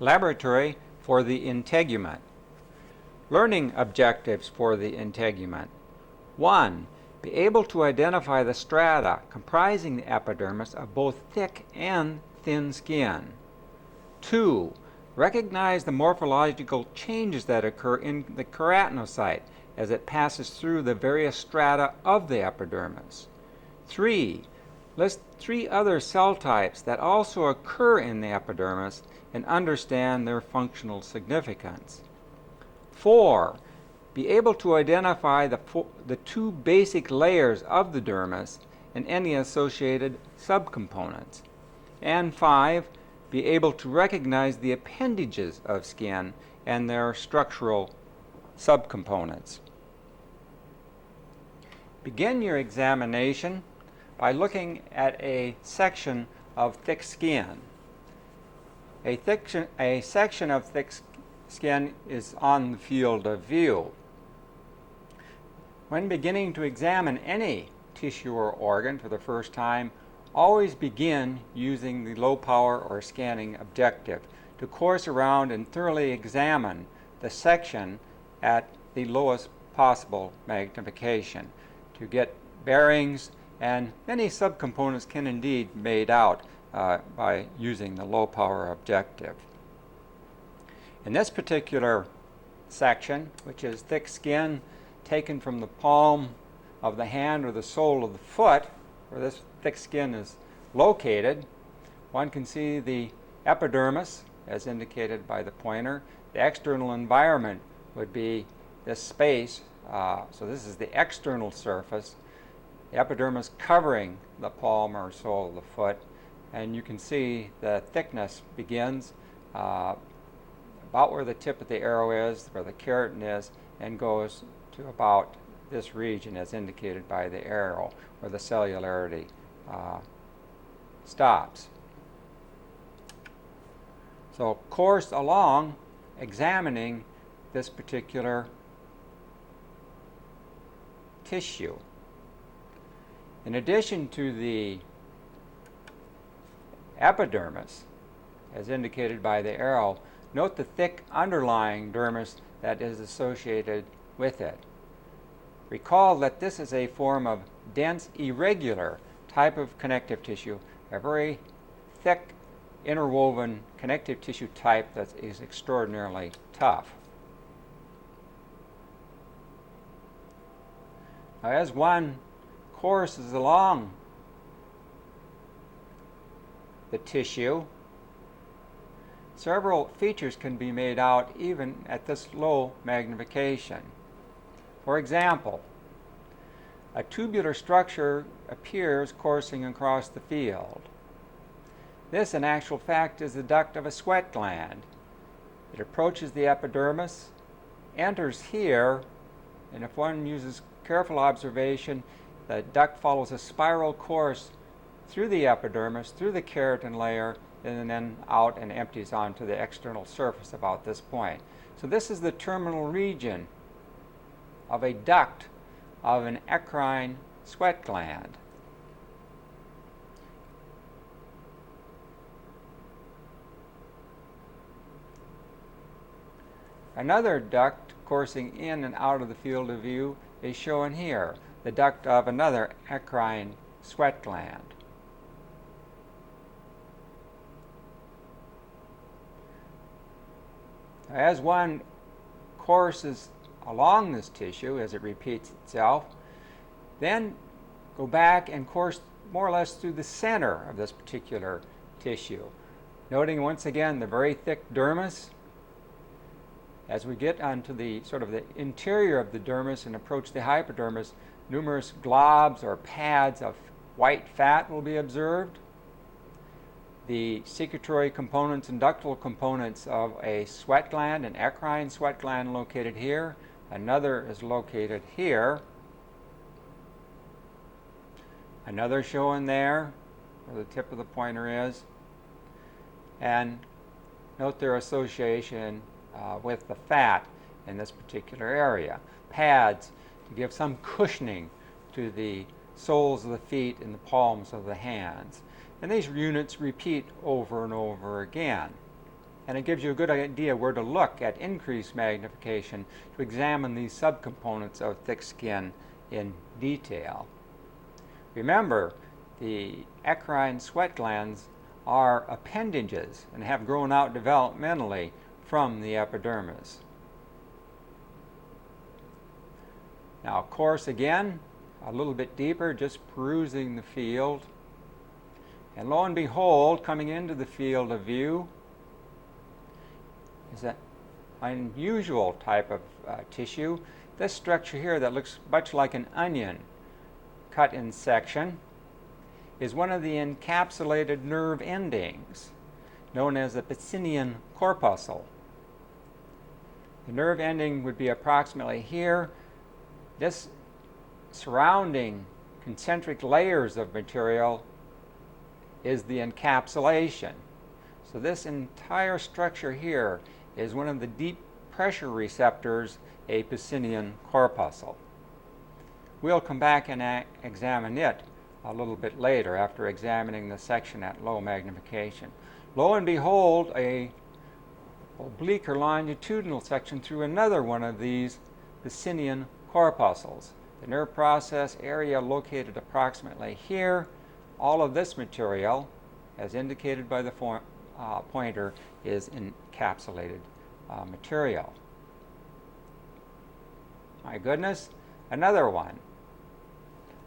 Laboratory for the integument. Learning objectives for the integument. 1. Be able to identify the strata comprising the epidermis of both thick and thin skin. 2. Recognize the morphological changes that occur in the keratinocyte as it passes through the various strata of the epidermis. 3. List 3 other cell types that also occur in the epidermis and understand their functional significance. 4. Be able to identify the 2 basic layers of the dermis and any associated subcomponents. And 5. Be able to recognize the appendages of skin and their structural subcomponents. Begin your examination by looking at a section of thick skin. A section of thick skin is on the field of view. When beginning to examine any tissue or organ for the first time, always begin using the low power or scanning objective to course around and thoroughly examine the section at the lowest possible magnification to get bearings, and many subcomponents can indeed be made out by using the low power objective. In this particular section, which is thick skin taken from the palm of the hand or the sole of the foot, where this thick skin is located, one can see the epidermis as indicated by the pointer. The external environment would be this space, so this is the external surface, the epidermis covering the palm or sole of the foot, and you can see the thickness begins about where the tip of the arrow is, where the keratin is, and goes to about this region as indicated by the arrow, where the cellularity stops. So course along examining this particular tissue. In addition to the epidermis, as indicated by the arrow, note the thick underlying dermis that is associated with it. Recall that this is a form of dense, irregular type of connective tissue, a very thick, interwoven connective tissue type that is extraordinarily tough. Now, as one courses along the tissue, several features can be made out even at this low magnification. For example, a tubular structure appears coursing across the field. This, in actual fact, is the duct of a sweat gland. It approaches the epidermis, enters here, and if one uses careful observation, the duct follows a spiral course through the epidermis, through the keratin layer, and then out and empties onto the external surface about this point. So this is the terminal region of a duct of an eccrine sweat gland. Another duct coursing in and out of the field of view is shown here, the duct of another eccrine sweat gland. As one courses along this tissue as it repeats itself, then go back and course more or less through the center of this particular tissue. Noting once again the very thick dermis. As we get onto the sort of the interior of the dermis and approach the hypodermis, numerous globs or pads of white fat will be observed. The secretory components and ductal components of a sweat gland, an eccrine sweat gland located here. Another is located here. Another shown there, where the tip of the pointer is. And note their association with the fat in this particular area. Pads to give some cushioning to the soles of the feet and the palms of the hands. And these units repeat over and over again. And it gives you a good idea where to look at increased magnification to examine these subcomponents of thick skin in detail. Remember, the eccrine sweat glands are appendages and have grown out developmentally from the epidermis. Now, of course, again, a little bit deeper, just perusing the field. And lo and behold, coming into the field of view is an unusual type of tissue. This structure here that looks much like an onion cut in section is one of the encapsulated nerve endings known as the Pacinian corpuscle. The nerve ending would be approximately here. This surrounding concentric layers of material is the encapsulation. So this entire structure here is one of the deep pressure receptors, a Pacinian corpuscle. We'll come back and examine it a little bit later after examining the section at low magnification. Lo and behold, a oblique or longitudinal section through another one of these Pacinian corpuscles. The nerve process area located approximately here. All of this material, as indicated by the pointer, is encapsulated material. My goodness, another one.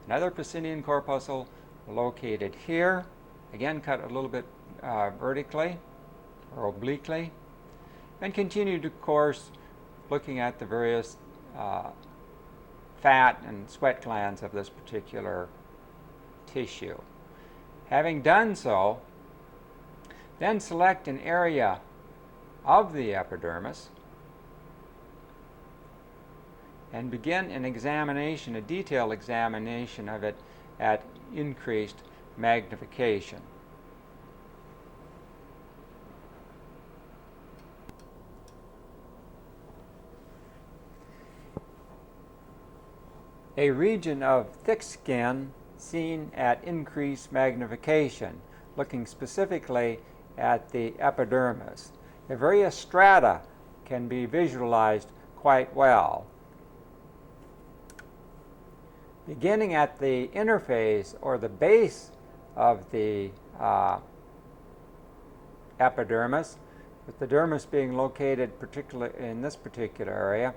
Another Pacinian corpuscle located here. Again, cut a little bit vertically or obliquely. And continued, of course, looking at the various fat and sweat glands of this particular tissue. Having done so, then select an area of the epidermis and begin an examination, a detailed examination of it at increased magnification. A region of thick skin seen at increased magnification, looking specifically at the epidermis. The various strata can be visualized quite well. Beginning at the interface or the base of the epidermis, with the dermis being located particularly in this particular area,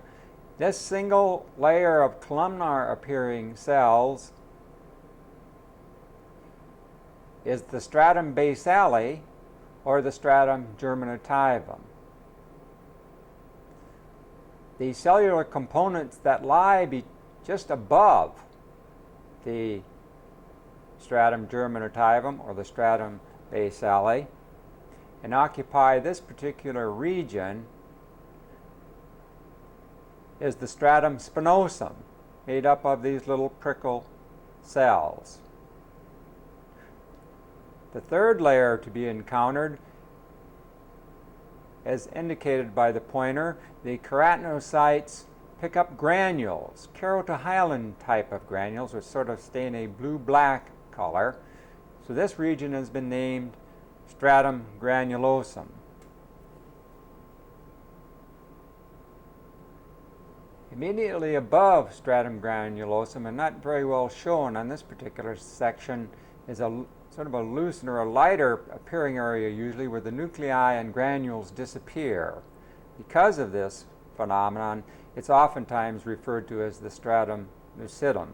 this single layer of columnar appearing cells is the stratum basale or the stratum germinativum. The cellular components that lie just above the stratum germinativum or the stratum basale and occupy this particular region is the stratum spinosum, made up of these little prickle cells. The third layer to be encountered, as indicated by the pointer, the keratinocytes pick up granules, keratohyalin type of granules, which sort of stain a blue-black color. So this region has been named stratum granulosum. Immediately above stratum granulosum, and not very well shown on this particular section, is a sort of a looser or a lighter appearing area usually where the nuclei and granules disappear. Because of this phenomenon, it's oftentimes referred to as the stratum lucidum.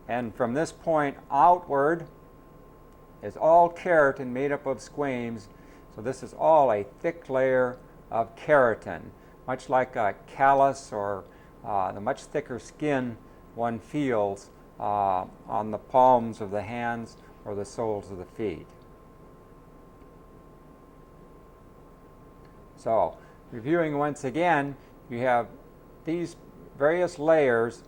And from this point outward is all keratin made up of squames, so this is all a thick layer of keratin, much like a callus or the much thicker skin one feels on the palms of the hands or the soles of the feet. So, reviewing once again, you have these various layers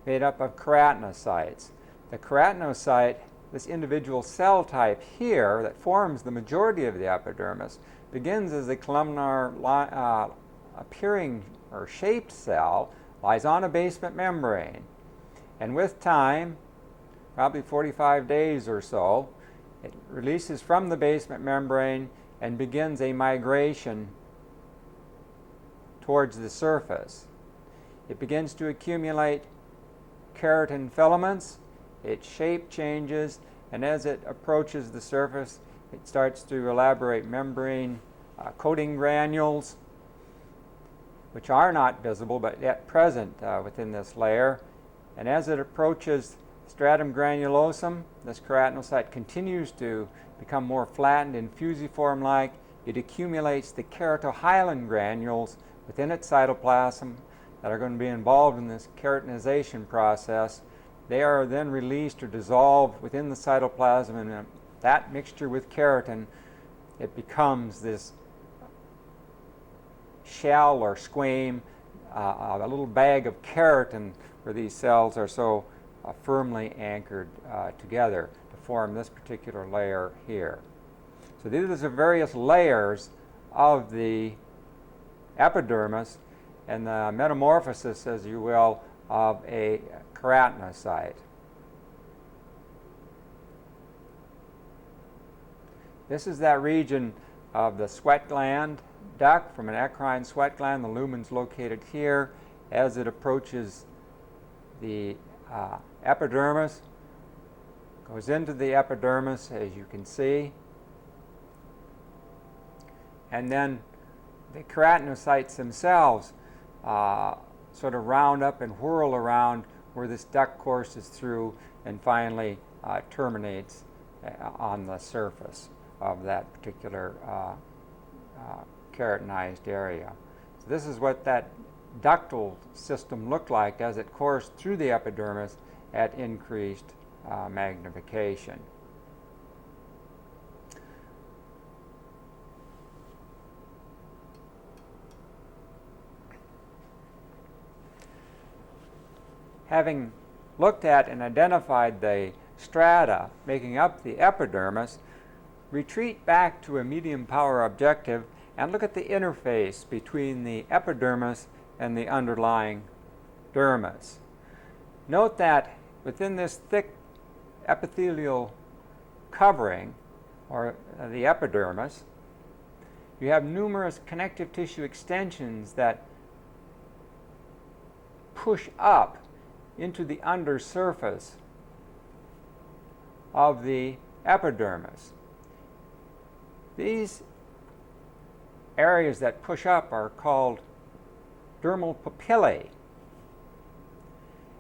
made up of keratinocytes. The keratinocyte, this individual cell type here that forms the majority of the epidermis, begins as a columnar appearing or shaped cell, lies on a basement membrane, and with time, probably 45 days or so, it releases from the basement membrane and begins a migration towards the surface. It begins to accumulate keratin filaments, its shape changes, and as it approaches the surface, it starts to elaborate membrane coating granules, which are not visible but yet present within this layer. And as it approaches stratum granulosum, this keratinocyte continues to become more flattened and fusiform-like. It accumulates the keratohyalin granules within its cytoplasm that are going to be involved in this keratinization process. They are then released or dissolved within the cytoplasm, and that mixture with keratin, it becomes this shell or squame, a little bag of keratin where these cells are so firmly anchored together to form this particular layer here. So these are the various layers of the epidermis and the metamorphosis, as you will, of a keratinocyte. This is that region of the sweat gland duct from an eccrine sweat gland. The lumen's located here. As it approaches the epidermis, goes into the epidermis, as you can see, and then the keratinocytes themselves sort of round up and whirl around where this duct courses through and finally terminates on the surface of that particular keratinized area. So this is what that ductal system looked like as it coursed through the epidermis at increased magnification. Having looked at and identified the strata making up the epidermis, retreat back to a medium power objective and look at the interface between the epidermis and the underlying dermis. Note that within this thick epithelial covering, or the epidermis, you have numerous connective tissue extensions that push up into the undersurface of the epidermis. These areas that push up are called dermal papillae,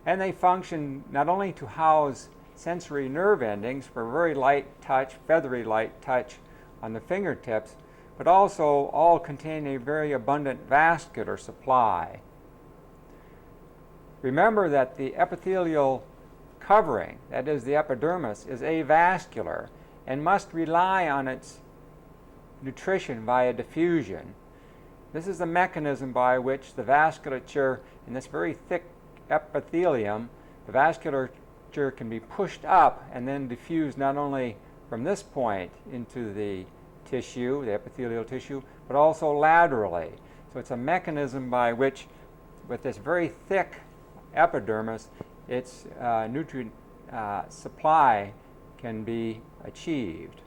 and they function not only to house sensory nerve endings for very light touch, feathery light touch on the fingertips, but also all contain a very abundant vascular supply. Remember that the epithelial covering, that is the epidermis, is avascular and must rely on its nutrition via diffusion. This is the mechanism by which the vasculature in this very thick epithelium, the vasculature can be pushed up and then diffused not only from this point into the tissue, the epithelial tissue, but also laterally. So it's a mechanism by which, with this very thick epidermis, its nutrient supply can be achieved.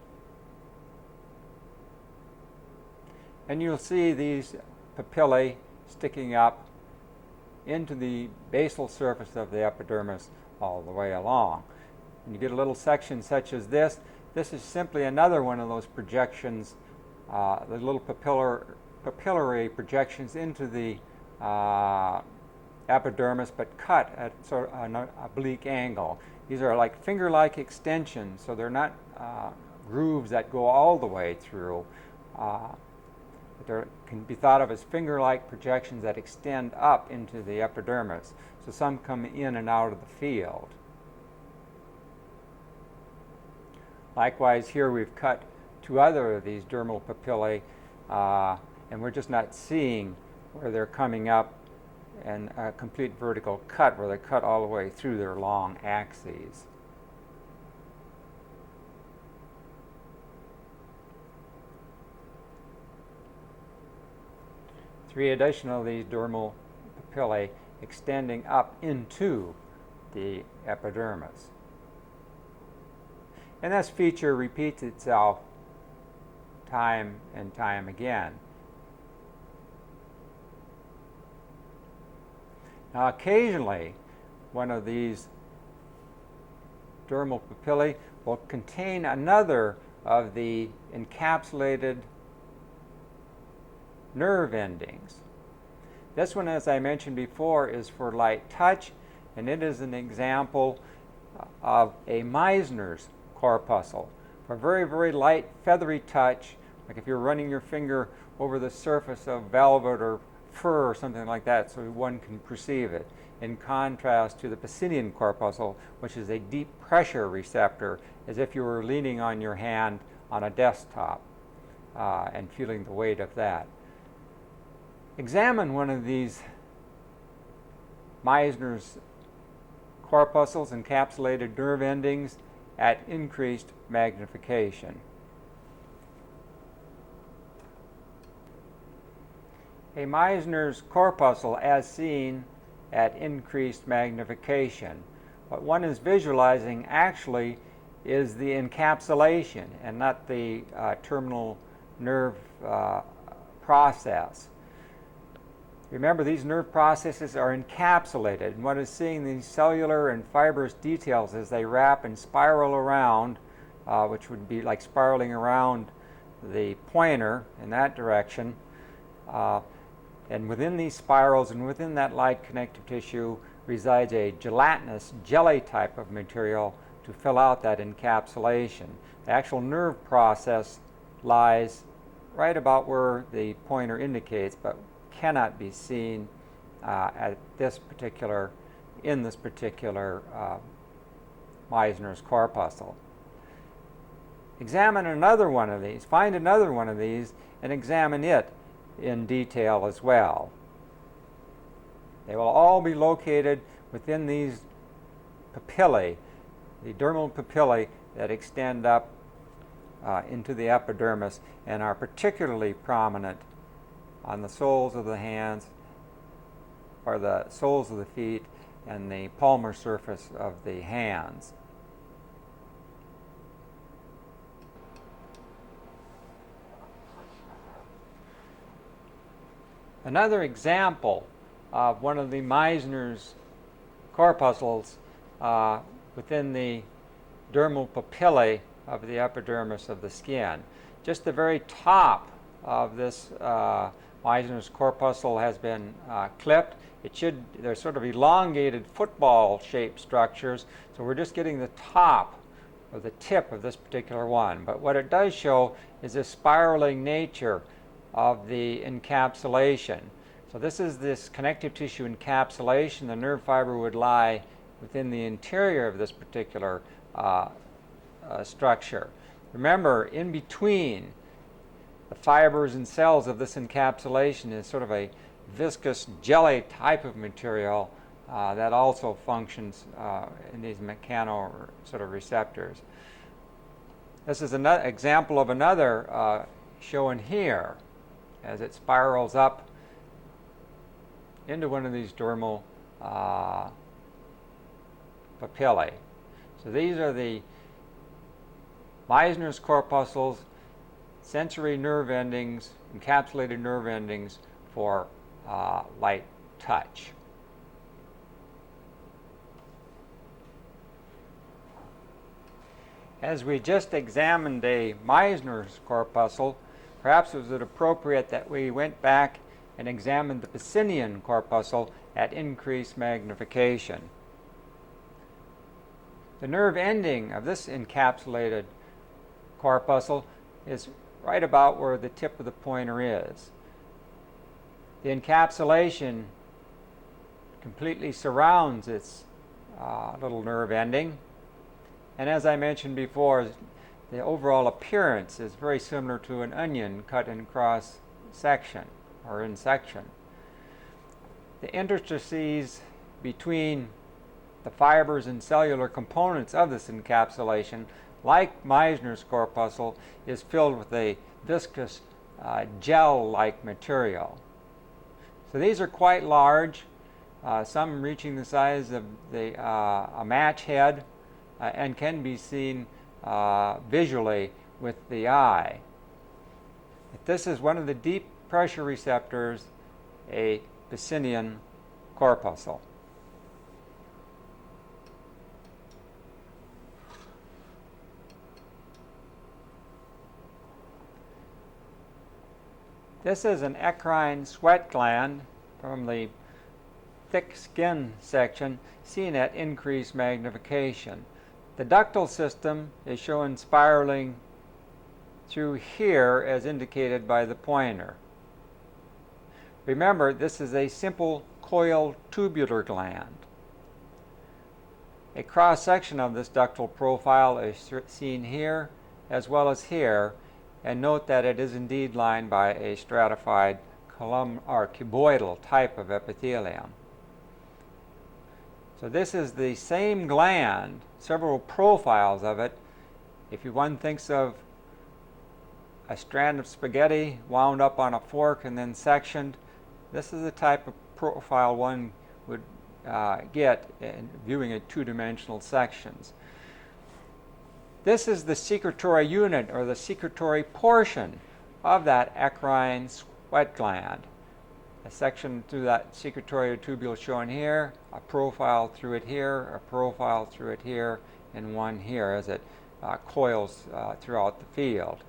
And you'll see these papillae sticking up into the basal surface of the epidermis all the way along. And you get a little section such as this. This is simply another one of those projections, the little papillary projections into the epidermis, but cut at sort of an oblique angle. These are like finger-like extensions, so they're not grooves that go all the way through. They can be thought of as finger-like projections that extend up into the epidermis. So some come in and out of the field. Likewise, here we've cut two other of these dermal papillae, and we're just not seeing where they're coming up and a complete vertical cut where they cut all the way through their long axes. Three additional of these dermal papillae extending up into the epidermis. And this feature repeats itself time and time again. Now, occasionally, one of these dermal papillae will contain another of the encapsulated nerve endings. This one, as I mentioned before, is for light touch, and it is an example of a Meissner's corpuscle. For very, very light, feathery touch, like if you're running your finger over the surface of velvet or fur or something like that, so one can perceive it, in contrast to the Pacinian corpuscle, which is a deep pressure receptor, as if you were leaning on your hand on a desktop and feeling the weight of that. Examine one of these Meissner's corpuscles, encapsulated nerve endings, at increased magnification. A Meissner's corpuscle as seen at increased magnification. What one is visualizing actually is the encapsulation and not the terminal nerve process. Remember, these nerve processes are encapsulated, and one is seeing these cellular and fibrous details as they wrap and spiral around, which would be like spiraling around the pointer in that direction. And within these spirals and within that light connective tissue resides a gelatinous jelly type of material to fill out that encapsulation. The actual nerve process lies right about where the pointer indicates, but cannot be seen in this particular Meissner's corpuscle. Examine another one of these, find another one of these, and examine it in detail as well. They will all be located within these papillae, the dermal papillae that extend up into the epidermis and are particularly prominent on the soles of the hands, or the soles of the feet, and the palmar surface of the hands. Another example of one of the Meissner's corpuscles within the dermal papillae of the epidermis of the skin. Just the very top of this Meissner's corpuscle has been clipped. They're sort of elongated football-shaped structures, so we're just getting the top or the tip of this particular one. But what it does show is the spiraling nature of the encapsulation. So this connective tissue encapsulation. The nerve fiber would lie within the interior of this particular structure. Remember, in between the fibers and cells of this encapsulation is sort of a viscous jelly type of material that also functions in these mechano sort of receptors. This is another example of another shown here as it spirals up into one of these dermal papillae. So these are the Meissner's corpuscles, sensory nerve endings, encapsulated nerve endings for light touch. As we just examined a Meissner's corpuscle, perhaps was it appropriate that we went back and examined the Pacinian corpuscle at increased magnification. The nerve ending of this encapsulated corpuscle is right about where the tip of the pointer is. The encapsulation completely surrounds its little nerve ending, and as I mentioned before, the overall appearance is very similar to an onion cut in cross section or in section. The interstices between the fibers and cellular components of this encapsulation, like Meissner's corpuscle, is filled with a viscous gel-like material. So these are quite large, some reaching the size of a match head, and can be seen visually with the eye. This is one of the deep pressure receptors, a Pacinian corpuscle. This is an eccrine sweat gland from the thick skin section seen at increased magnification. The ductal system is shown spiraling through here as indicated by the pointer. Remember, this is a simple coiled tubular gland. A cross-section of this ductal profile is seen here as well as here, and note that it is indeed lined by a stratified columnar or cuboidal type of epithelium. So this is the same gland, several profiles of it. If one thinks of a strand of spaghetti wound up on a fork and then sectioned, this is the type of profile one would get in viewing at two-dimensional sections. This is the secretory unit, or the secretory portion of that eccrine sweat gland. A section through that secretory tubule shown here, a profile through it here, a profile through it here, and one here as it coils throughout the field.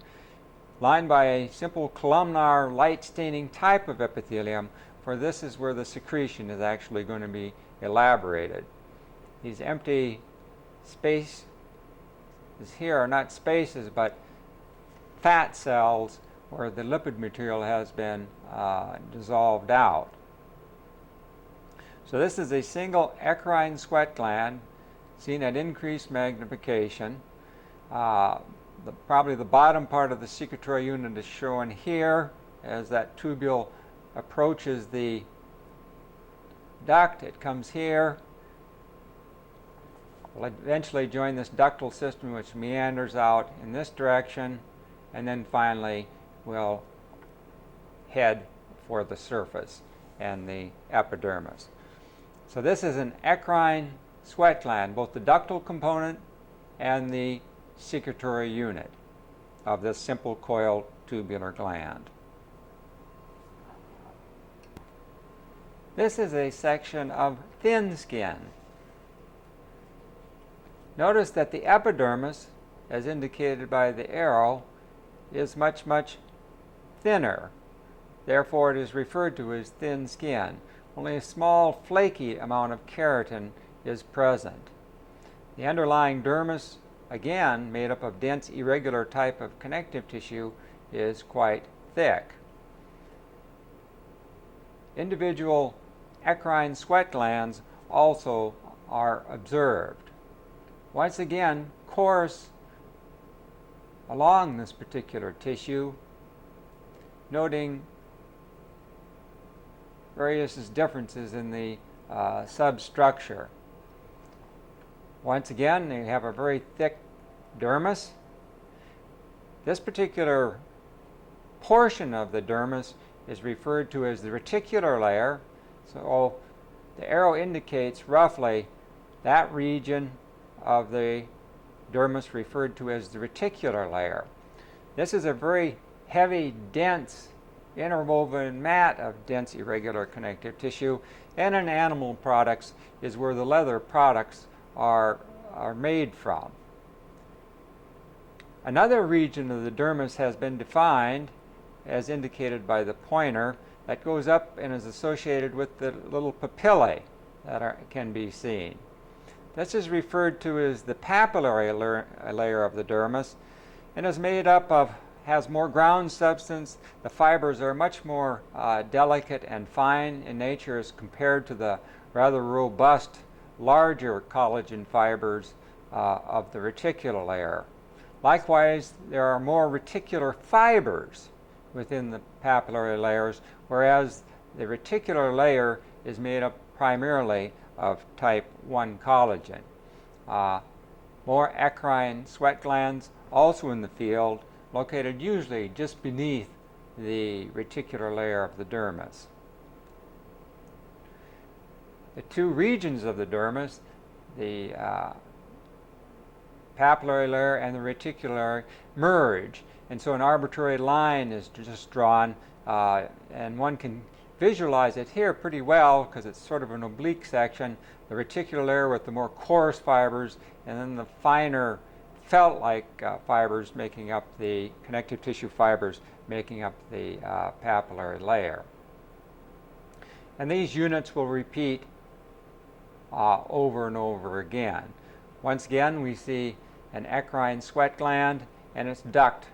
Lined by a simple columnar light staining type of epithelium, for this is where the secretion is actually going to be elaborated. These empty spaces here are not spaces but fat cells where the lipid material has been dissolved out. So this is a single eccrine sweat gland seen at increased magnification. Probably the bottom part of the secretory unit is shown here as that tubule approaches the duct. It comes here, will eventually join this ductal system which meanders out in this direction, and then finally will head for the surface and the epidermis. So this is an eccrine sweat gland, both the ductal component and the secretory unit of this simple coiled tubular gland. This is a section of thin skin. Notice that the epidermis, as indicated by the arrow, is much, much thinner. Therefore, it is referred to as thin skin. Only a small, flaky amount of keratin is present. The underlying dermis, again made up of dense, irregular type of connective tissue, is quite thick. Individual eccrine sweat glands also are observed. Once again, course along this particular tissue, noting various differences in the substructure. Once again, they have a very thick dermis. This particular portion of the dermis is referred to as the reticular layer. So the arrow indicates roughly that region of the dermis referred to as the reticular layer. This is a very heavy, dense, interwoven mat of dense, irregular connective tissue, and in animal products is where the leather products are made from. Another region of the dermis has been defined, as indicated by the pointer, that goes up and is associated with the little papillae that can be seen. This is referred to as the papillary layer of the dermis, and is made up of, has more ground substance. The fibers are much more delicate and fine in nature as compared to the rather robust, larger collagen fibers of the reticular layer. Likewise, there are more reticular fibers within the papillary layers, whereas the reticular layer is made up primarily of type 1 collagen. More eccrine sweat glands also in the field, located usually just beneath the reticular layer of the dermis. The two regions of the dermis, the papillary layer and the reticulary merge. And so an arbitrary line is just drawn, and one can visualize it here pretty well because it's sort of an oblique section, the reticular layer with the more coarse fibers, and then the finer felt-like fibers making up the connective tissue fibers making up the papillary layer. And these units will repeat over and over again. Once again, we see an eccrine sweat gland and its duct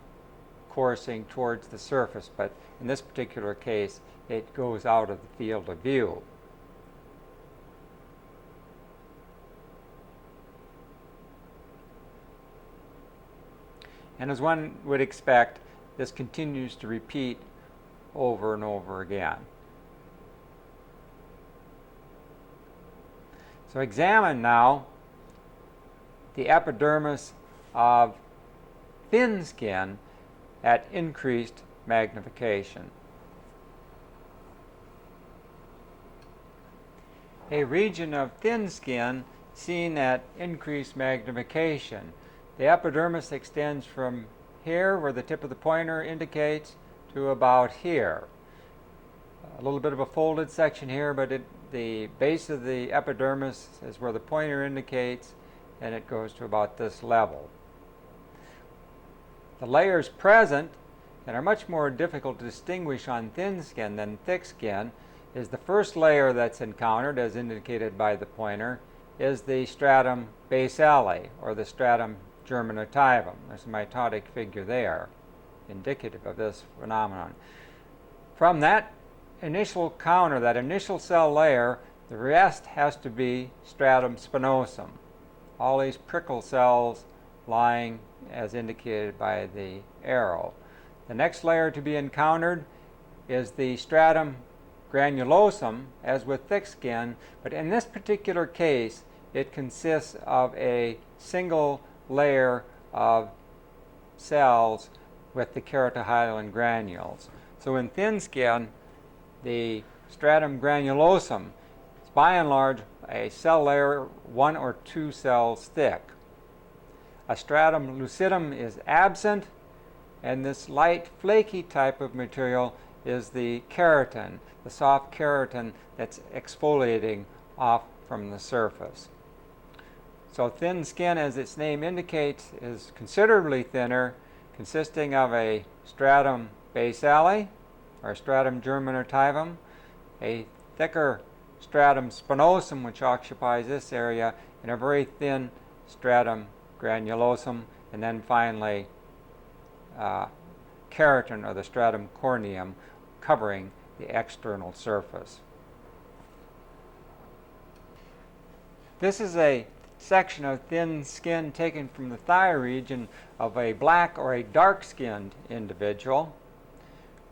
coursing towards the surface, but in this particular case, it goes out of the field of view. And as one would expect, this continues to repeat over and over again. So examine now the epidermis of thin skin at increased magnification. A region of thin skin seen at increased magnification. The epidermis extends from here, where the tip of the pointer indicates, to about here. A little bit of a folded section here, but the base of the epidermis is where the pointer indicates, and it goes to about this level. The layers present, and are much more difficult to distinguish on thin skin than thick skin, is the first layer that's encountered, as indicated by the pointer, is the stratum basale, or the stratum germinativum. There's a mitotic figure there, indicative of this phenomenon. From that initial counter, that initial cell layer, the rest has to be stratum spinosum. All these prickle cells lying as indicated by the arrow. The next layer to be encountered is the stratum granulosum, as with thick skin, but in this particular case, it consists of a single layer of cells with the keratohyalin granules. So in thin skin, the stratum granulosum is by and large a cell layer 1 or 2 cells thick. A stratum lucidum is absent, and this light flaky type of material is the keratin, the soft keratin that's exfoliating off from the surface. So thin skin, as its name indicates, is considerably thinner, consisting of a stratum basale, or stratum germinativum, a thicker stratum spinosum, which occupies this area, and a very thin stratum granulosum, and then finally keratin, or the stratum corneum, covering the external surface. This is a section of thin skin taken from the thigh region of a black or a dark-skinned individual.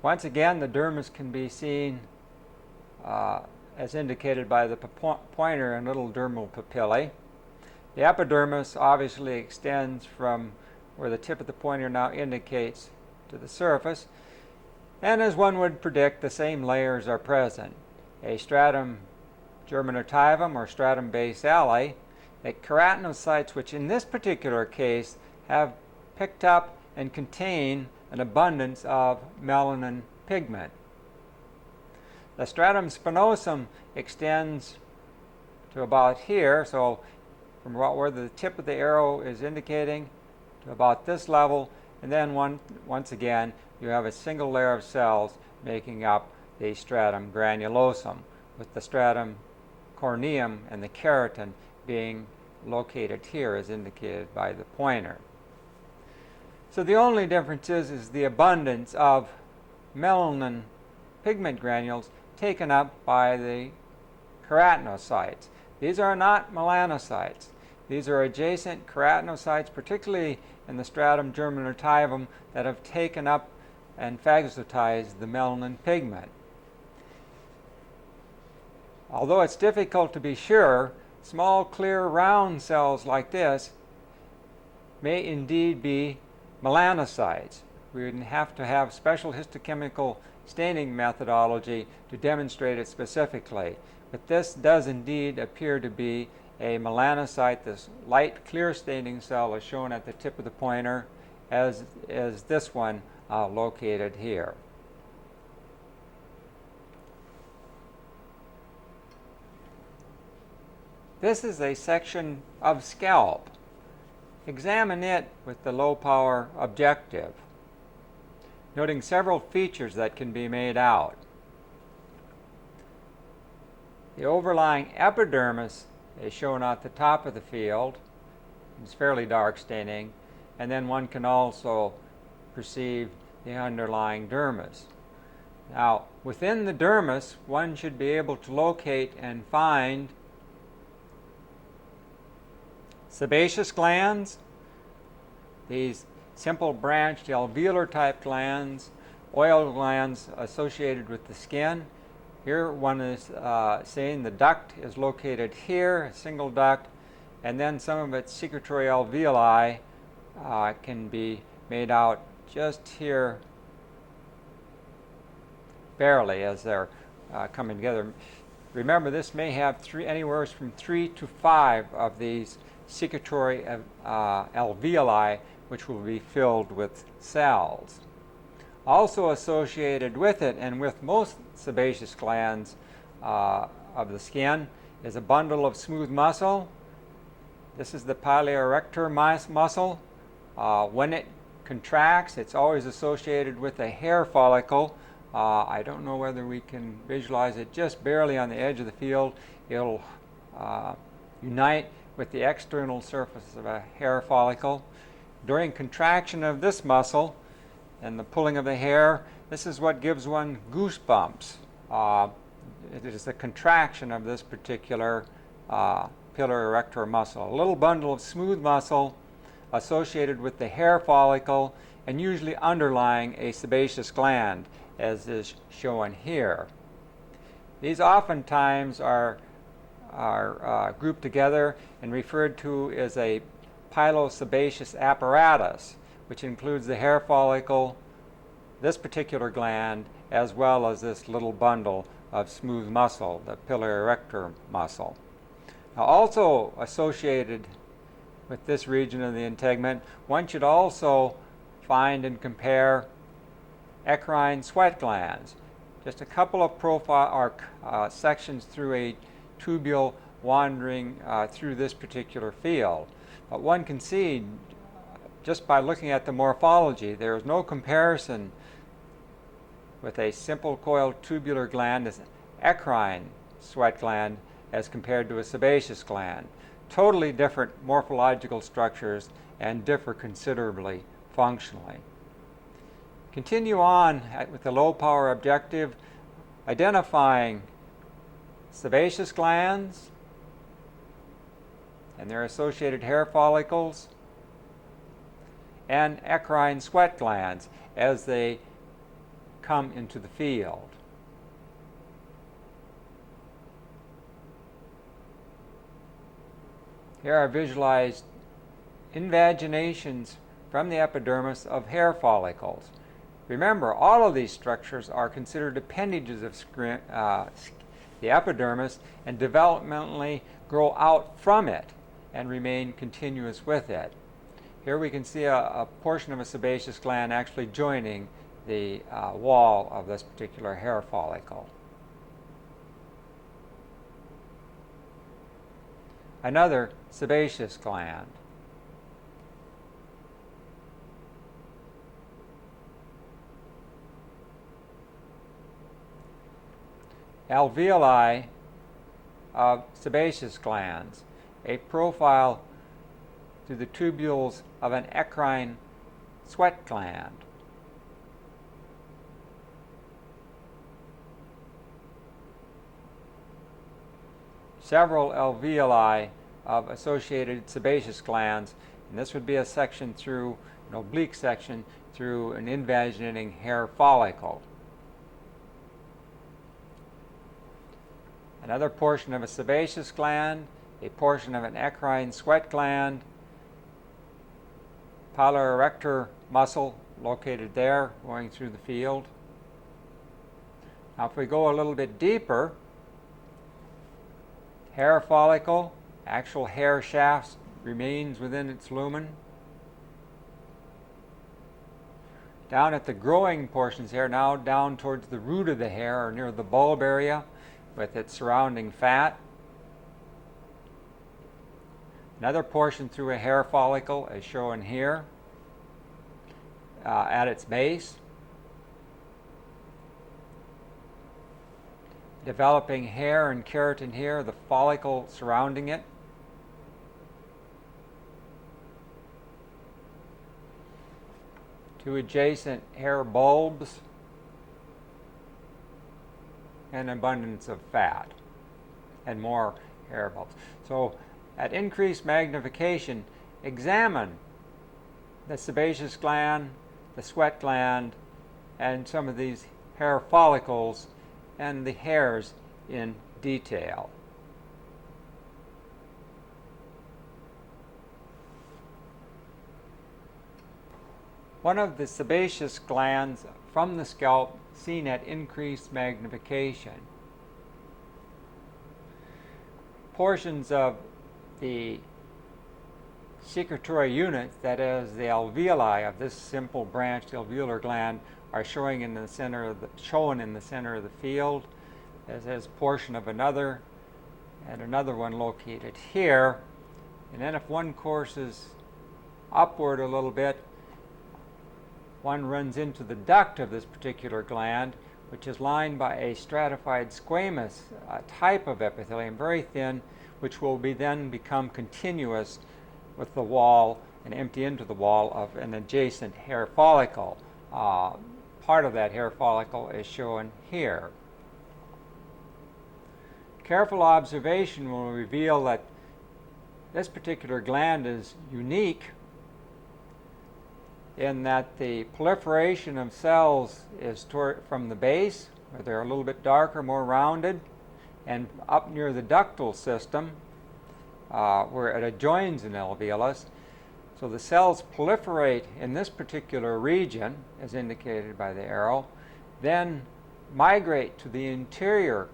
Once again, the dermis can be seen as indicated by the pointer and little dermal papillae. The epidermis obviously extends from where the tip of the pointer now indicates to the surface, and as one would predict, the same layers are present. A stratum germinativum, or stratum basale, the keratinocytes, which in this particular case have picked up and contain an abundance of melanin pigment. The stratum spinosum extends to about here, so from about where the tip of the arrow is indicating to about this level, and then once again you have a single layer of cells making up the stratum granulosum, with the stratum corneum and the keratin being located here as indicated by the pointer. So the only difference is the abundance of melanin pigment granules taken up by the keratinocytes. These are not melanocytes. These are adjacent keratinocytes, particularly in the stratum germinativum, that have taken up and phagocytized the melanin pigment. Although it's difficult to be sure, small, clear, round cells like this may indeed be melanocytes. We would have to have special histochemical staining methodology to demonstrate it specifically. But this does indeed appear to be a melanocyte, this light clear staining cell is shown at the tip of the pointer, as is this one located here. This is a section of scalp. Examine it with the low power objective, noting several features that can be made out. The overlying epidermis is shown at the top of the field. It's fairly dark staining, and then one can also perceive the underlying dermis. Now, within the dermis, one should be able to locate and find sebaceous glands, these simple branched alveolar type glands, oil glands associated with the skin. Here one is saying the duct is located here, a single duct, and then some of its secretory alveoli can be made out just here barely as they're coming together. Remember, this may have anywhere from 3 to 5 of these secretory alveoli, which will be filled with cells. Also associated with it, and with most sebaceous glands of the skin, is a bundle of smooth muscle. This is the papillae erector muscle. When it contracts, it's always associated with a hair follicle. I don't know whether we can visualize it just barely on the edge of the field. It'll unite with the external surface of a hair follicle. During contraction of this muscle and the pulling of the hair, this is what gives one goosebumps. It is the contraction of this particular papillae erector muscle. A little bundle of smooth muscle associated with the hair follicle and usually underlying a sebaceous gland, as is shown here. These oftentimes are grouped together and referred to as a pilosebaceous apparatus, which includes the hair follicle, this particular gland, as well as this little bundle of smooth muscle, the papillae erector muscle. Now, also associated with this region of the integument, one should also find and compare eccrine sweat glands. Just a couple of sections through a tubule wandering through this particular field. But one can see, just by looking at the morphology, there is no comparison with a simple coiled tubular gland as an eccrine sweat gland as compared to a sebaceous gland. Totally different morphological structures and differ considerably functionally. Continue on with the low power objective, identifying sebaceous glands and their associated hair follicles, and eccrine sweat glands as they come into the field. Here are visualized invaginations from the epidermis of hair follicles. Remember, all of these structures are considered appendages of the epidermis and developmentally grow out from it and remain continuous with it. Here we can see a portion of a sebaceous gland actually joining the wall of this particular hair follicle. Another sebaceous gland. Alveoli of sebaceous glands, a profile through the tubules of an eccrine sweat gland. Several alveoli of associated sebaceous glands, and this would be a section through, an oblique section through an invaginating hair follicle. Another portion of a sebaceous gland, a portion of an eccrine sweat gland, papillae erector muscle located there going through the field. Now if we go a little bit deeper, hair follicle, actual hair shaft remains within its lumen. Down at the growing portions here, now down towards the root of the hair or near the bulb area with its surrounding fat. Another portion through a hair follicle as shown here at its base. Developing hair and keratin here, the follicle surrounding it. Two adjacent hair bulbs and abundance of fat and more hair bulbs. So at increased magnification, examine the sebaceous gland, the sweat gland, and some of these hair follicles and the hairs in detail. One of the sebaceous glands from the scalp seen at increased magnification. Portions of the secretory unit, that is the alveoli of this simple branched alveolar gland, are shown in the center of the field, as is portion of another and another one located here. And then if one courses upward a little bit, one runs into the duct of this particular gland, which is lined by a stratified squamous type of epithelium, very thin, which will then become continuous with the wall and empty into the wall of an adjacent hair follicle. Part of that hair follicle is shown here. Careful observation will reveal that this particular gland is unique in that the proliferation of cells is from the base, where they're a little bit darker, more rounded, and up near the ductal system, where it adjoins an alveolus. So the cells proliferate in this particular region, as indicated by the arrow, then migrate to the interior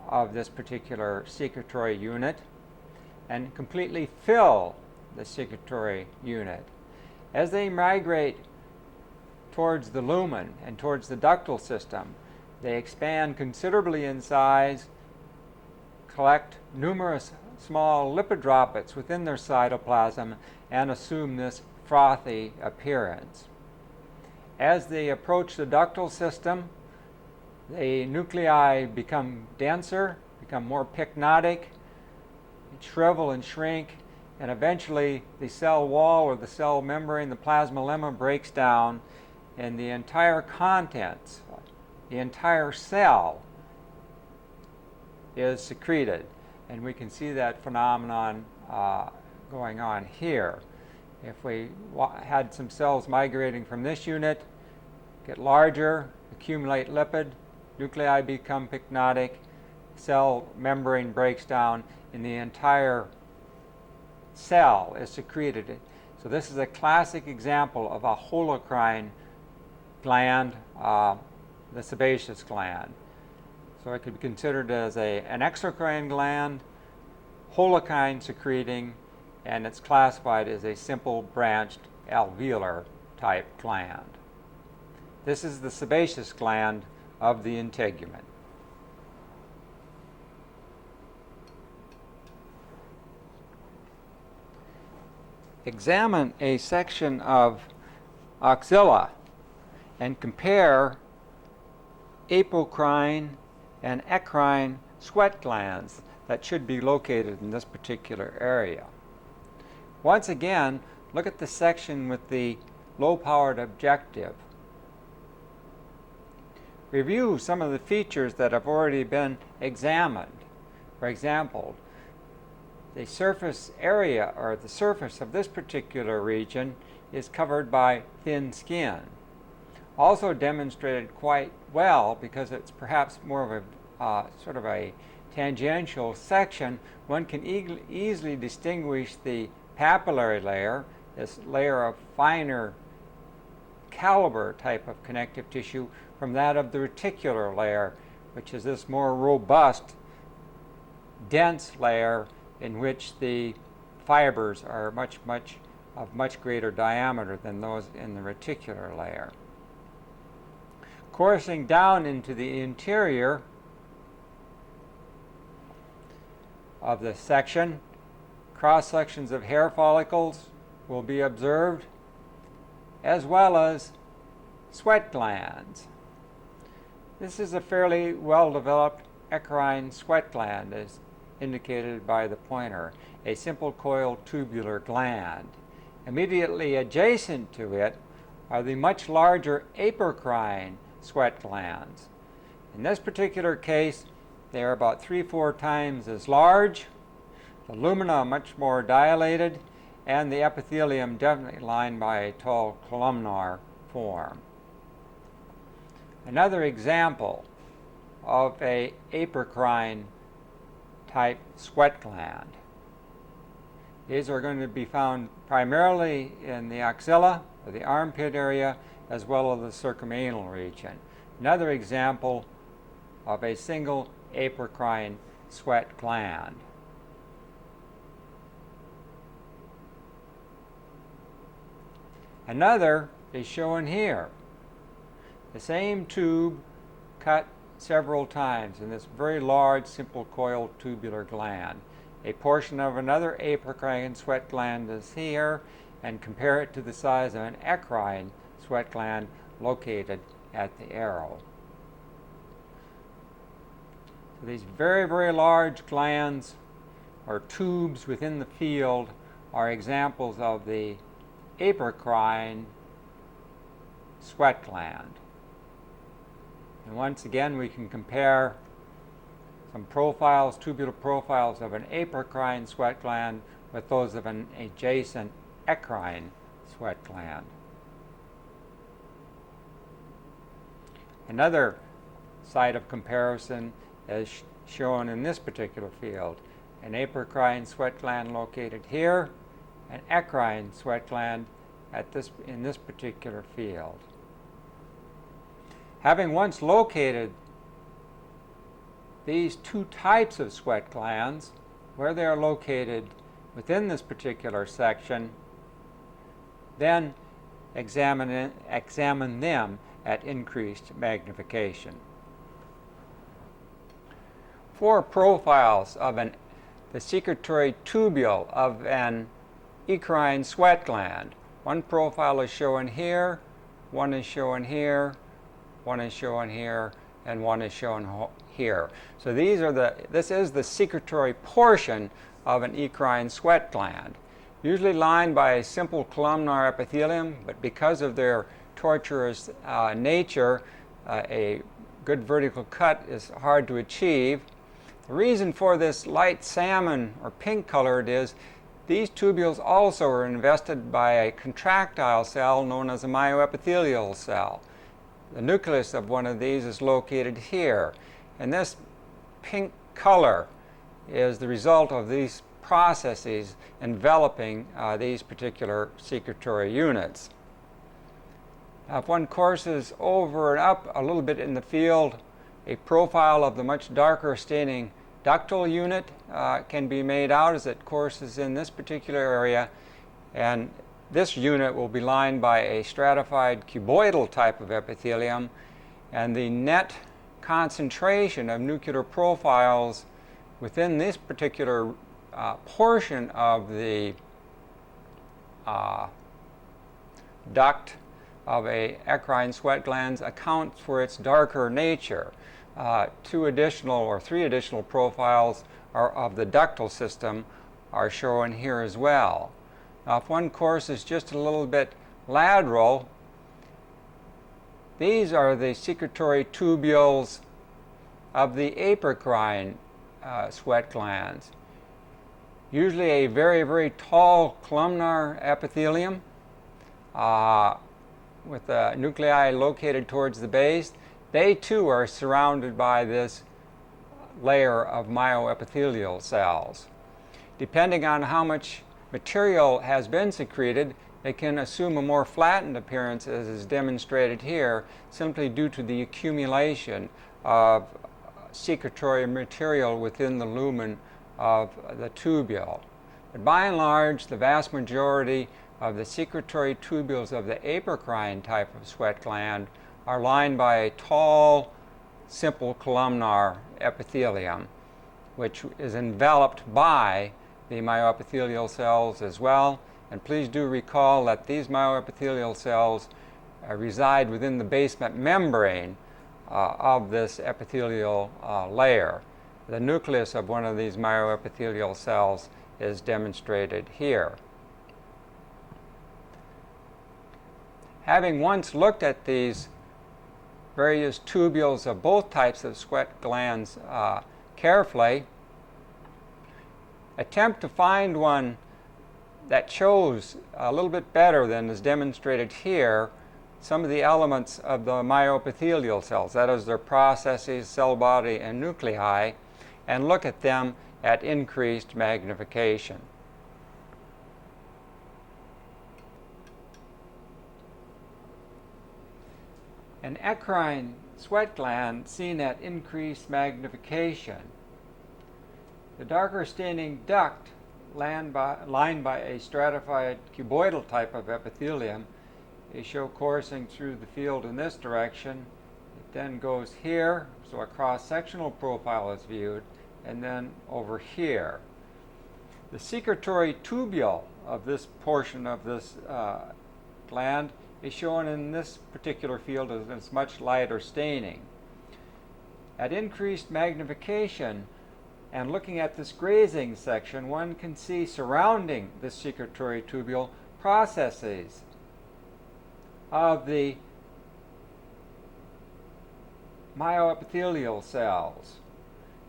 of this particular secretory unit and completely fill the secretory unit. As they migrate towards the lumen and towards the ductal system, they expand considerably in size, collect numerous small lipid droplets within their cytoplasm, and assume this frothy appearance. As they approach the ductal system, the nuclei become denser, become more pycnotic, shrivel and shrink, and eventually the cell wall or the cell membrane, the plasmalemma, breaks down, and the entire contents, the entire cell, is secreted. And we can see that phenomenon going on here. If we had some cells migrating from this unit, get larger, accumulate lipid, nuclei become pycnotic, cell membrane breaks down, and the entire cell is secreted. So this is a classic example of a holocrine gland, the sebaceous gland. So it could be considered as an exocrine gland, holocrine secreting, and it's classified as a simple branched alveolar type gland. This is the sebaceous gland of the integument. Examine a section of axilla and compare apocrine and ecrine sweat glands that should be located in this particular area. Once again, look at the section with the low-powered objective. Review some of the features that have already been examined. For example, the surface area, or the surface of this particular region, is covered by thin skin. Also demonstrated quite well, because it's perhaps more of a sort of a tangential section, one can easily distinguish the papillary layer, this layer of finer caliber type of connective tissue, from that of the reticular layer, which is this more robust, dense layer in which the fibers are of much greater diameter than those in the reticular layer. Coursing down into the interior of the section, cross-sections of hair follicles will be observed, as well as sweat glands. This is a fairly well-developed eccrine sweat gland, as indicated by the pointer, a simple coiled tubular gland. Immediately adjacent to it are the much larger apocrine sweat glands. In this particular case, they are about 3-4 times as large, the lumina much more dilated, and the epithelium definitely lined by a tall columnar form. Another example of a apocrine type sweat gland. These are going to be found primarily in the axilla, or the armpit area, as well as the circumanal region. Another example of a single apocrine sweat gland. Another is shown here. The same tube cut several times in this very large, simple coiled tubular gland. A portion of another apocrine sweat gland is here, and compare it to the size of an eccrine sweat gland located at the arrow. So these very, very large glands or tubes within the field are examples of the apocrine sweat gland. And once again, we can compare some profiles, tubular profiles of an apocrine sweat gland with those of an adjacent eccrine sweat gland. Another site of comparison is shown in this particular field. An apocrine sweat gland located here, an eccrine sweat gland in this particular field. Having once located these two types of sweat glands, where they are located within this particular section, then examine them at increased magnification. 4 profiles of the secretory tubule of an eccrine sweat gland. One profile is shown here, one is shown here, one is shown here, and one is shown here. So this is the secretory portion of an eccrine sweat gland, usually lined by a simple columnar epithelium, but because of their tortuous nature, a good vertical cut is hard to achieve. The reason for this light salmon or pink colored is these tubules also are invested by a contractile cell known as a myoepithelial cell. The nucleus of one of these is located here, and this pink color is the result of these processes enveloping these particular secretory units. Now, if one courses over and up a little bit in the field, a profile of the much darker staining ductal unit can be made out as it courses in this particular area, and this unit will be lined by a stratified cuboidal type of epithelium, and the net concentration of nuclear profiles within this particular portion of the duct of a eccrine sweat glands accounts for its darker nature. 3 additional profiles of the ductal system are shown here as well. Now, if one courses just a little bit lateral, these are the secretory tubules of the apocrine sweat glands. Usually a very, very tall columnar epithelium with the nuclei located towards the base. They too are surrounded by this layer of myoepithelial cells. Depending on how much material has been secreted, they can assume a more flattened appearance, as is demonstrated here, simply due to the accumulation of secretory material within the lumen of the tubule. But by and large, the vast majority of the secretory tubules of the apocrine type of sweat gland are lined by a tall, simple columnar epithelium, which is enveloped by the myoepithelial cells as well. And please do recall that these myoepithelial cells reside within the basement membrane of this epithelial layer. The nucleus of one of these myoepithelial cells is demonstrated here. Having once looked at these various tubules of both types of sweat glands carefully, attempt to find one that shows a little bit better than is demonstrated here some of the elements of the myoepithelial cells, that is, their processes, cell body, and nuclei, and look at them at increased magnification. An ecrine sweat gland seen at increased magnification. The darker staining duct lined by a stratified cuboidal type of epithelium is shown coursing through the field in this direction. It then goes here, so a cross-sectional profile is viewed, and then over here. The secretory tubule of this portion of this gland is shown in this particular field as it's much lighter staining. At increased magnification, and looking at this grazing section, one can see surrounding the secretory tubule processes of the myoepithelial cells.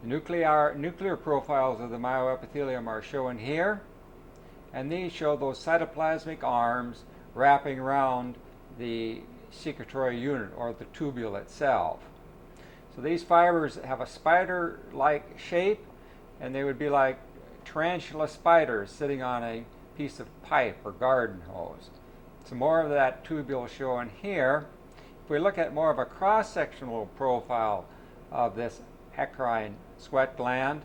The nuclear profiles of the myoepithelium are shown here, and these show those cytoplasmic arms wrapping around the secretory unit, or the tubule itself. So these fibers have a spider-like shape, and they would be like tarantula spiders sitting on a piece of pipe or garden hose. Some more of that tubule shown here. If we look at more of a cross-sectional profile of this ecrine sweat gland,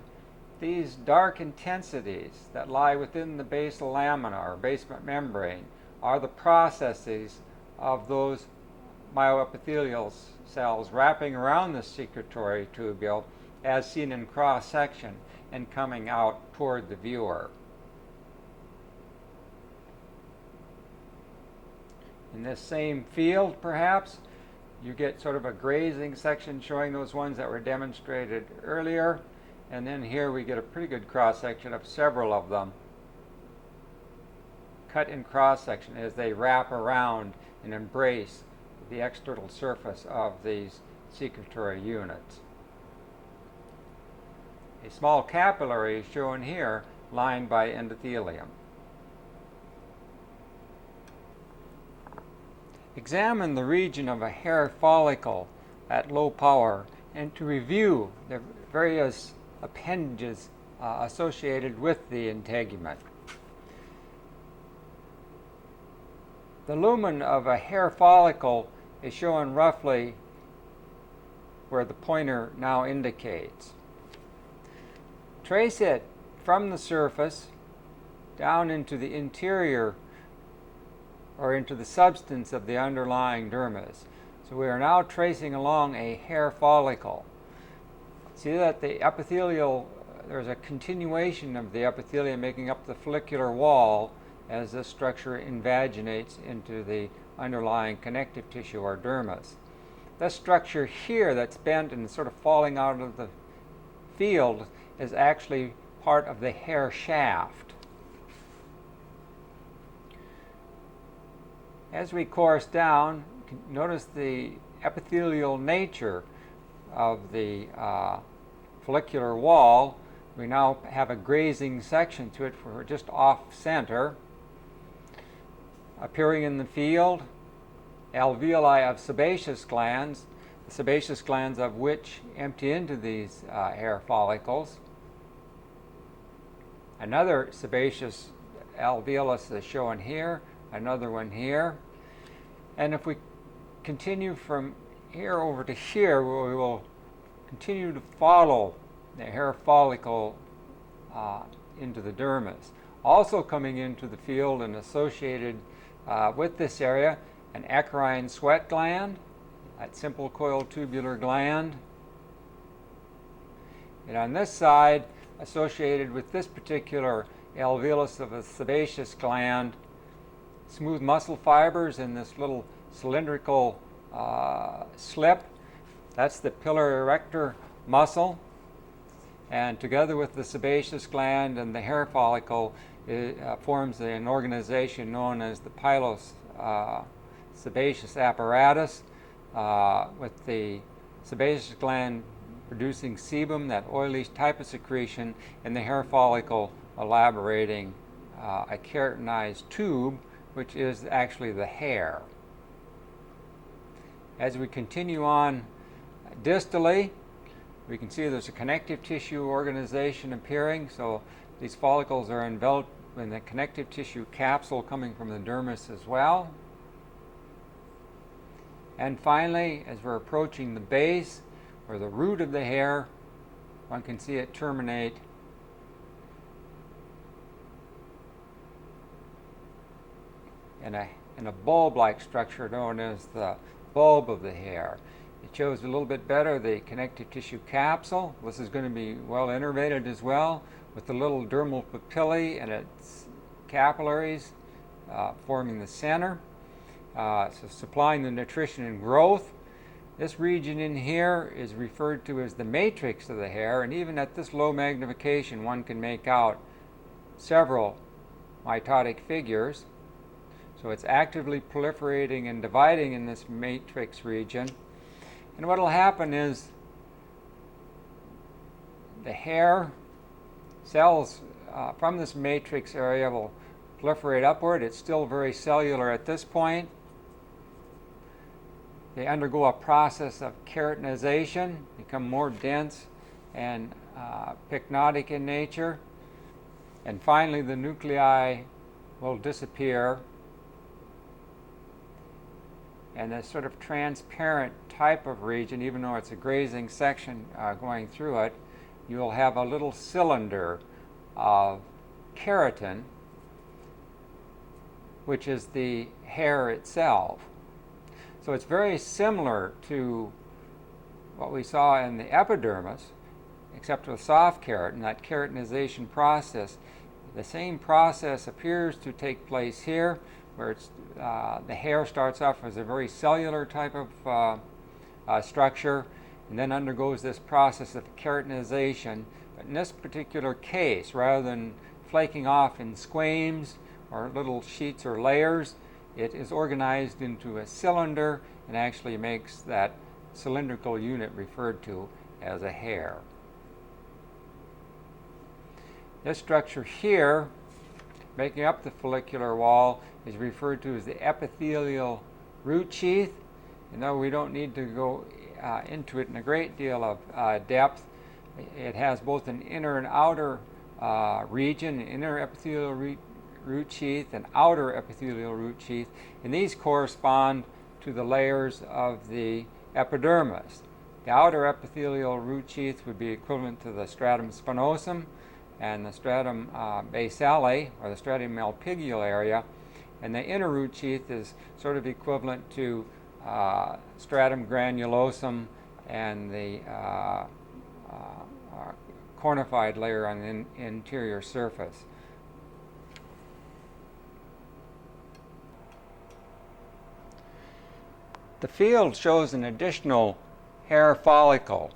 these dark intensities that lie within the basal lamina or basement membrane are the processes of those myoepithelial cells wrapping around the secretory tubule as seen in cross-section and coming out toward the viewer. In this same field, perhaps, you get sort of a grazing section showing those ones that were demonstrated earlier, and then here we get a pretty good cross-section of several of them cut in cross-section as they wrap around and embrace the external surface of these secretory units. A small capillary is shown here, lined by endothelium. Examine the region of a hair follicle at low power and to review the various appendages associated with the integument. The lumen of a hair follicle is shown roughly where the pointer now indicates. Trace it from the surface down into the interior or into the substance of the underlying dermis. So we are now tracing along a hair follicle. See that the epithelial, there's a continuation of the epithelium making up the follicular wall as this structure invaginates into the underlying connective tissue or dermis. This structure here that's bent and sort of falling out of the field is actually part of the hair shaft. As we course down, notice the epithelial nature of the follicular wall. We now have a grazing section to it for just off center. Appearing in the field, alveoli of sebaceous glands, the sebaceous glands of which empty into these hair follicles. Another sebaceous alveolus is shown here, another one here. And if we continue from here over to here, we will continue to follow the hair follicle into the dermis. Also coming into the field and associated with this area, an eccrine sweat gland, that simple coiled tubular gland. And on this side, associated with this particular alveolus of a sebaceous gland, smooth muscle fibers in this little cylindrical slip. That's the pilar erector muscle. And together with the sebaceous gland and the hair follicle, it forms an organization known as the sebaceous apparatus, with the sebaceous gland producing sebum, that oily type of secretion, and the hair follicle elaborating a keratinized tube, which is actually the hair. As we continue on distally, we can see there's a connective tissue organization appearing. So these follicles are enveloped in the connective tissue capsule coming from the dermis as well. And finally, as we're approaching the base or the root of the hair, one can see it terminate in a bulb-like structure known as the bulb of the hair. It shows a little bit better the connective tissue capsule. This is going to be well innervated as well, with the little dermal papillae and its capillaries forming the center. So supplying the nutrition and growth. This region in here is referred to as the matrix of the hair, and even at this low magnification one can make out several mitotic figures. So it's actively proliferating and dividing in this matrix region. And what will happen is the hair cells from this matrix area will proliferate upward. It's still very cellular at this point. They undergo a process of keratinization, become more dense and pycnotic in nature. And finally, the nuclei will disappear. And this sort of transparent type of region, even though it's a grazing section going through it, you'll have a little cylinder of keratin, which is the hair itself. So it's very similar to what we saw in the epidermis, except with soft keratin, that keratinization process. The same process appears to take place here, where it's, the hair starts off as a very cellular type of structure and then undergoes this process of keratinization. But in this particular case, rather than flaking off in squames or little sheets or layers, it is organized into a cylinder and actually makes that cylindrical unit referred to as a hair. This structure here, making up the follicular wall, is referred to as the epithelial root sheath. And though we don't need to go into it in a great deal of depth, it has both an inner and outer region, an inner epithelial root sheath and outer epithelial root sheath, and these correspond to the layers of the epidermis. The outer epithelial root sheath would be equivalent to the stratum spinosum and the stratum basale, or the stratum malpighial area, and the inner root sheath is sort of equivalent to stratum granulosum and the cornified layer on the interior surface. The field shows an additional hair follicle,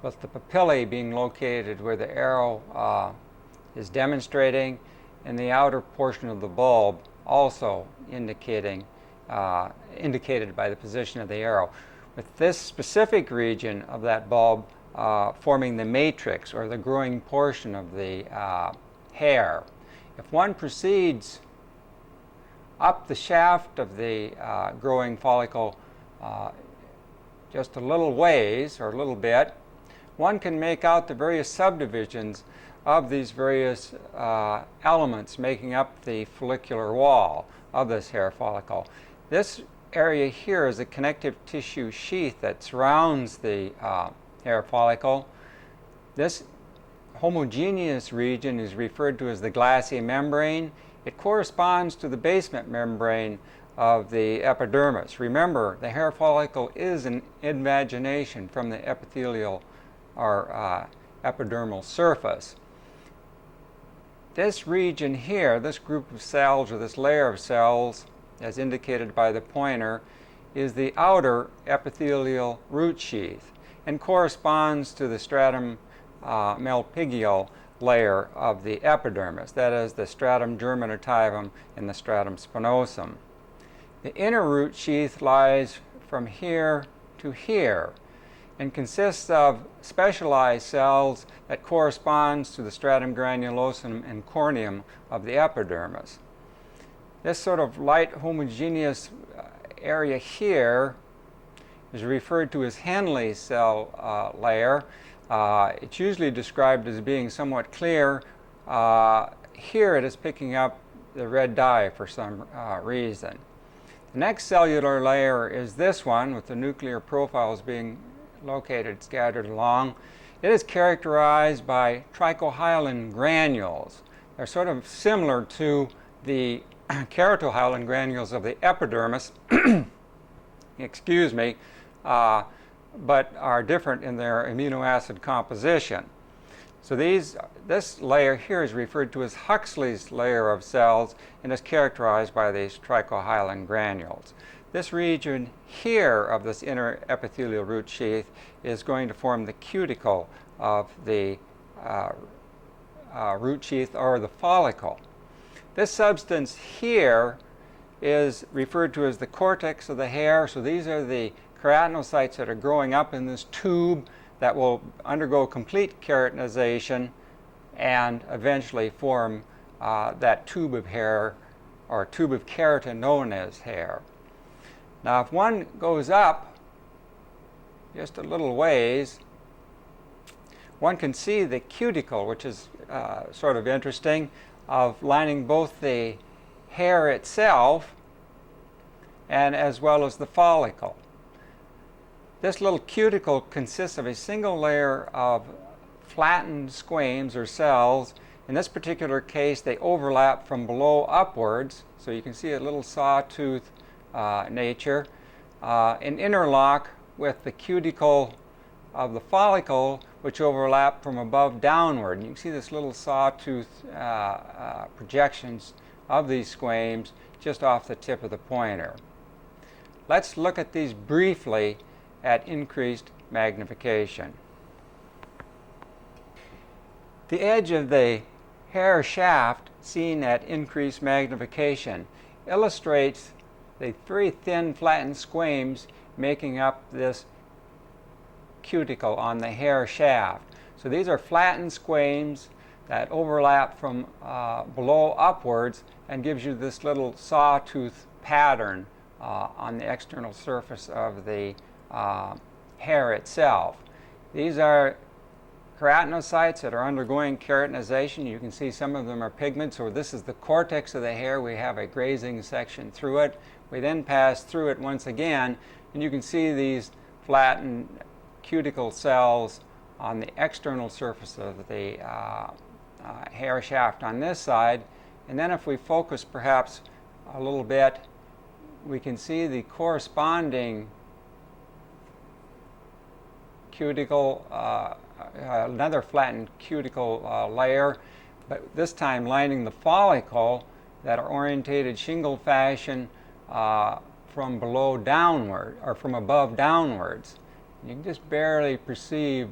with the papillae being located where the arrow is demonstrating, and the outer portion of the bulb also indicated by the position of the arrow, with this specific region of that bulb forming the matrix, or the growing portion of the hair. If one proceeds up the shaft of the growing follicle just a little ways, or a little bit, one can make out the various subdivisions of these various elements making up the follicular wall of this hair follicle. This area here is a connective tissue sheath that surrounds the hair follicle. This homogeneous region is referred to as the glassy membrane. It corresponds to the basement membrane of the epidermis. Remember, the hair follicle is an invagination from the epithelial or epidermal surface. This region here, this group of cells or this layer of cells, as indicated by the pointer, is the outer epithelial root sheath and corresponds to the stratum malpighial layer of the epidermis, that is the stratum germinativum and the stratum spinosum. The inner root sheath lies from here to here and consists of specialized cells that corresponds to the stratum granulosum and corneum of the epidermis. This sort of light homogeneous area here is referred to as Henle's cell layer. It's usually described as being somewhat clear. Here it is picking up the red dye for some reason. The next cellular layer is this one, with the nuclear profiles being located scattered along. It is characterized by trichohyalin granules. They're sort of similar to the keratohyalin granules of the epidermis, excuse me, but are different in their amino acid composition. So this layer here is referred to as Huxley's layer of cells and is characterized by these trichohyalin granules. This region here of this inner epithelial root sheath is going to form the cuticle of the root sheath or the follicle. This substance here is referred to as the cortex of the hair. So these are the keratinocytes that are growing up in this tube that will undergo complete keratinization and eventually form that tube of hair or tube of keratin known as hair. Now, if one goes up just a little ways, one can see the cuticle, which is sort of interesting, of lining both the hair itself and as well as the follicle. This little cuticle consists of a single layer of flattened squames or cells. In this particular case, they overlap from below upwards, so you can see a little sawtooth nature, and interlock with the cuticle of the follicle, which overlap from above downward. And you can see this little sawtooth projections of these squames just off the tip of the pointer. Let's look at these briefly at increased magnification. The edge of the hair shaft seen at increased magnification illustrates the very thin flattened squames making up this cuticle on the hair shaft. So these are flattened squames that overlap from below upwards and gives you this little sawtooth pattern on the external surface of the hair itself. These are keratinocytes that are undergoing keratinization. You can see some of them are pigments. So this is the cortex of the hair. We have a grazing section through it. We then pass through it once again, and you can see these flattened cuticle cells on the external surface of the hair shaft on this side. And then if we focus perhaps a little bit, we can see the corresponding cuticle, another flattened cuticle layer, but this time lining the follicle, that are orientated shingle fashion from below downward, or from above downwards. You can just barely perceive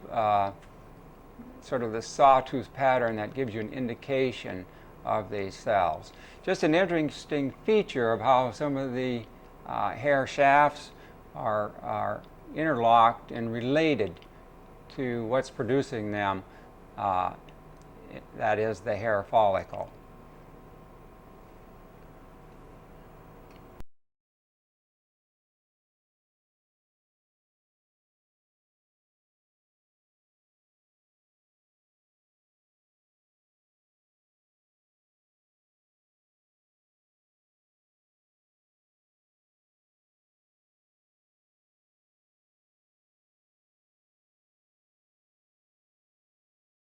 sort of the sawtooth pattern that gives you an indication of these cells. Just an interesting feature of how some of the hair shafts are interlocked and related to what's producing them, that is the hair follicle.